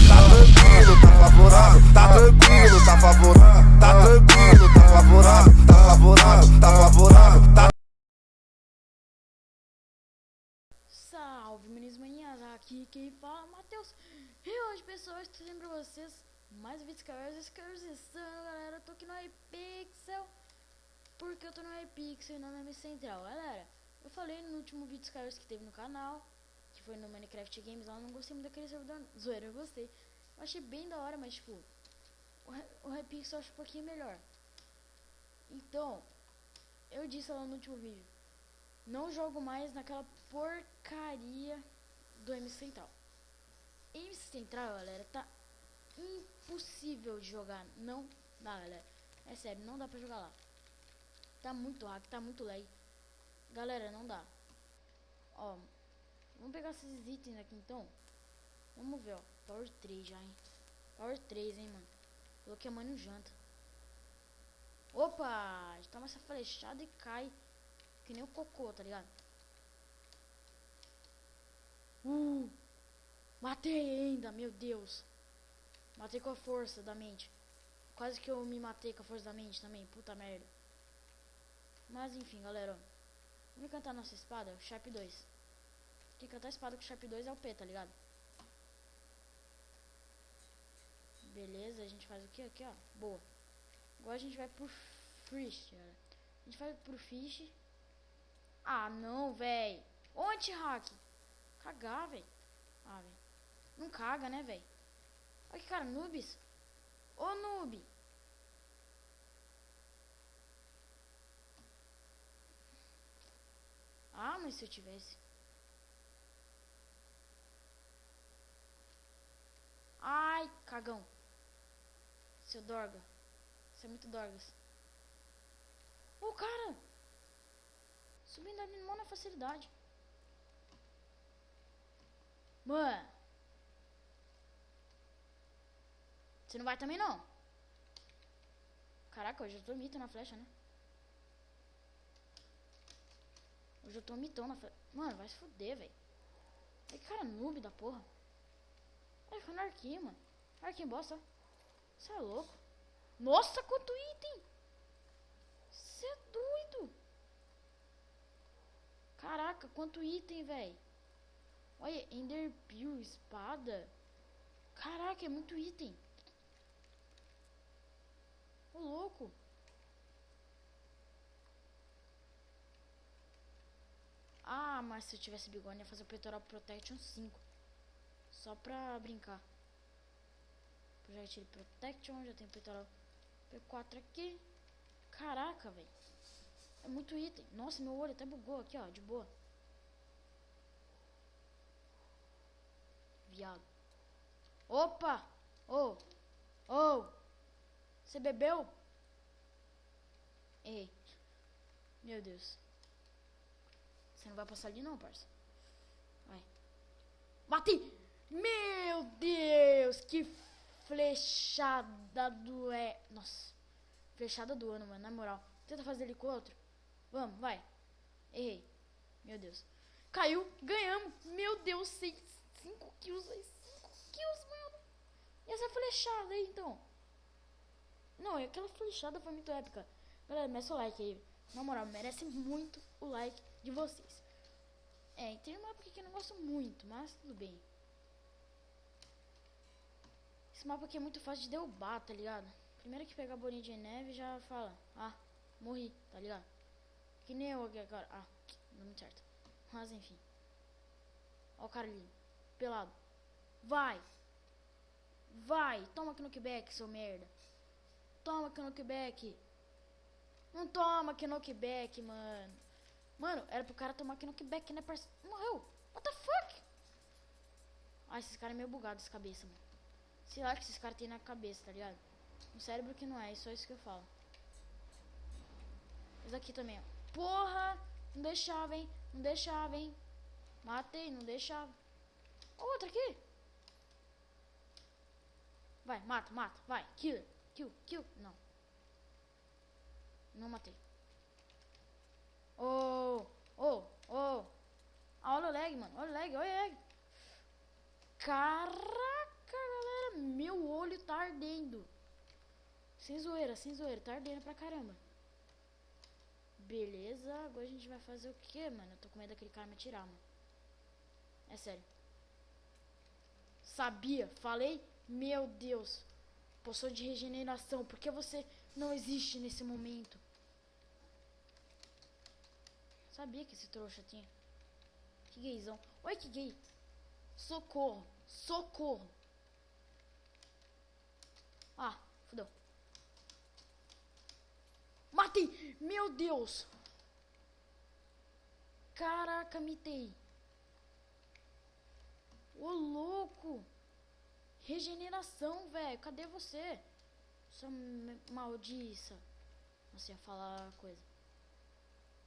Tá tranquilo, tá favorável, tá tranquilo, tá favorável, tá tranquilo, tá favorável, tá favorável, tá favorável, tá. Salve meninos maninhas, aqui quem fala é Matheus. E hoje pessoal, estou trazendo pra vocês mais vídeos insano, galera. Eu tô aqui no iPixel, porque eu tô no iPixel e não na minha central, galera. Eu falei no último vídeo que teve no canal, que foi no Minecraft Games, lá eu não gostei muito daquele servidor zoeira, eu gostei. Eu achei bem da hora, mas tipo, o iPixel eu acho um pouquinho melhor. Então, eu disse lá no último vídeo, não jogo mais naquela porcaria do MC Central. MC Central, galera, tá impossível de jogar. Não dá, galera. É sério, não dá pra jogar lá. Tá muito hack, tá muito lag. Galera, não dá. Ó, vamos pegar esses itens aqui então. Vamos ver, ó. Power 3 já, hein. Power 3, hein, mano. Coloquei a mãe no janta. Opa! Toma essa flechada e cai. Que nem o cocô, tá ligado? Matei ainda, meu Deus. Matei com a força da mente. Quase que eu me matei com a força da mente também, puta merda. Mas enfim, galera, ó. Vamos encantar nossa espada, o Sharp 2. Quem cantar a espada com o Sharp 2 é o P, tá ligado? Beleza, a gente faz o que aqui, ó. Boa. Agora a gente vai pro Fish, galera. A gente vai pro Fish. Ah, não, véi. Ô, anti-hack. Cagar, véi. Ah, véi. Não caga, né, véi? Olha que cara, noobs. Ô, noob. Ah, mas se eu tivesse. Ai, cagão. Seu dorga. Você é muito dorgas. Ô, cara. Subindo ali na facilidade. Mano. Você não vai também, não? Caraca, hoje eu tô mito na flecha, né? Hoje eu tô mitão na flecha. Mano, vai se fuder, velho. É que cara noob da porra. Vai ficar no arquinho, mano. Arquinho bosta, ó. Você é louco. Nossa, quanto item! Você é doido! Caraca, quanto item, velho. Olha, Ender Pearl, espada. Caraca, é muito item. Ô, louco. Ah, mas se eu tivesse bigode, ia fazer o Peitoral Protection 5. Só pra brincar. Projectile Protection, já tem Peitoral P4 aqui. Caraca, velho. É muito item. Nossa, meu olho até bugou aqui, ó, de boa. Viado. Opa! Ô! Ô! Você bebeu? Ei. Meu Deus. Você não vai passar ali não, parça. Vai. Matei! Meu Deus! Que flechada do... Nossa. Flechada do ano, mano. Na moral. Tenta fazer ele com o outro. Vamos, vai. Errei. Meu Deus. Caiu. Ganhamos. Meu Deus. 5 kills. 5 kills, mano. E essa flechada aí, então? Não, aquela flechada foi muito épica. Galera, mexe o like aí. Na moral, merece muito o like de vocês. Tem uma mapa aqui que eu não gosto muito, mas tudo bem. Esse mapa aqui é muito fácil de derrubar, tá ligado? Primeiro que pegar a bolinha de neve já fala, ah, morri, tá ligado? Que nem eu aqui agora. Ah, não deu muito certo. Mas enfim. Ó o cara ali, pelado. Vai! Vai! Toma knockback, seu merda. Toma knockback. Não toma knockback, mano. Mano, era pro cara tomar knockback, né, parceiro? Morreu. What the fuck? Ah, esses caras é meio bugados, cabeça, mano. Sei lá que esses caras tem na cabeça, tá ligado? Um cérebro que não é só isso que eu falo. Esse aqui também, ó. Porra! Não deixava, hein? Não deixava, hein? Matei, não deixava. Ó, outro aqui. Vai, mata, mata, vai. Killer. Kill. Não. Não matei. Oh. Ah, olha o lag, mano. Olha o lag. Caraca, galera, meu olho tá ardendo. Sem zoeira, tá ardendo pra caramba. Beleza, agora a gente vai fazer o que, mano? Eu tô com medo daquele cara me atirar, mano. É sério. Sabia, falei? Meu Deus. Poção de regeneração, por que você não existe nesse momento? Sabia que esse trouxa tinha. Que gaysão. Oi, que gay. Socorro, socorro. Ah, fudeu. Matei! Meu Deus! Caraca, mitei. Ô, louco! Regeneração, velho. Cadê você? Sua maldiça. Nossa, ia falar coisa.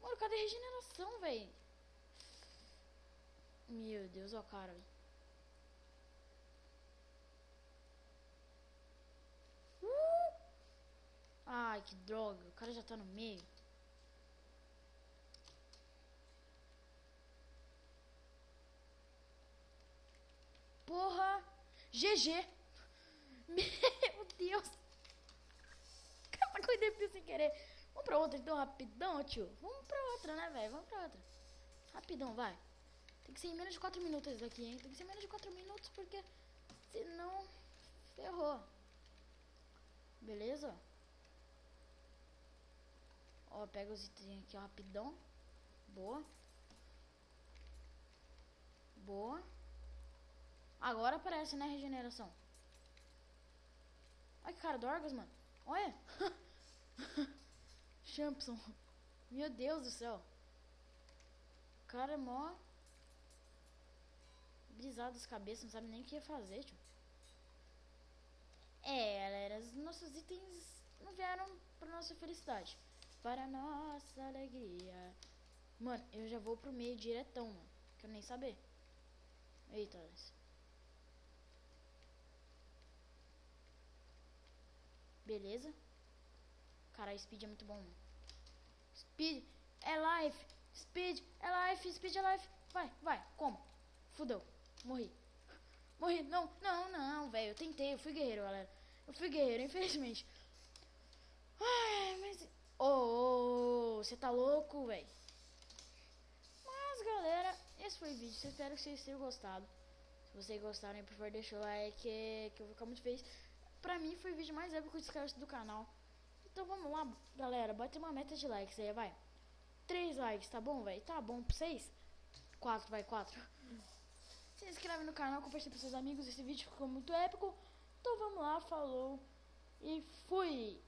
Mano, cadê a regeneração, velho? Meu Deus, ó, cara, velho. Ai, que droga. O cara já tá no meio. Porra! GG! Meu Deus! Cara, correndo sem querer. Vamos pra outra então, rapidão, tio. Vamos pra outra, né, velho? Vamos pra outra. Rapidão, vai. Tem que ser em menos de 4 minutos esse daqui, hein? Tem que ser em menos de 4 minutos, porque senão ferrou. Beleza? Ó, pega os itens aqui, ó, rapidão. Boa. Boa. Agora aparece, né, regeneração. Olha que cara dorgas, mano. Olha. Champson. Meu Deus do céu. O cara é mó brisado das cabeças, não sabe nem o que ia fazer, tio. É, galera, os nossos itens não vieram pra nossa felicidade. Para nossa alegria. Mano, eu já vou pro meio diretão, mano. Quero nem saber. Eita, beleza. Cara, Speed é muito bom, mano. Speed é life. Speed é life. Speed é life. Vai, vai. Como? Fudeu. Morri. Morri. Não, não, não, velho. Eu tentei. Eu fui guerreiro, galera. Eu fui guerreiro, infelizmente. Ai, mas... Ô, você tá louco, velho? Mas, galera, esse foi o vídeo. Eu espero que vocês tenham gostado. Se vocês gostaram, por favor, deixa o like, que eu vou ficar muito feliz. Pra mim, foi o vídeo mais épico do canal. Então, vamos lá, galera. Bota uma meta de likes aí, vai. 3 likes, tá bom, velho? Tá bom, 6? 4, vai, 4. Se inscreve no canal, compartilha com seus amigos. Esse vídeo ficou muito épico. Então, vamos lá, falou. E fui.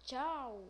Tchau.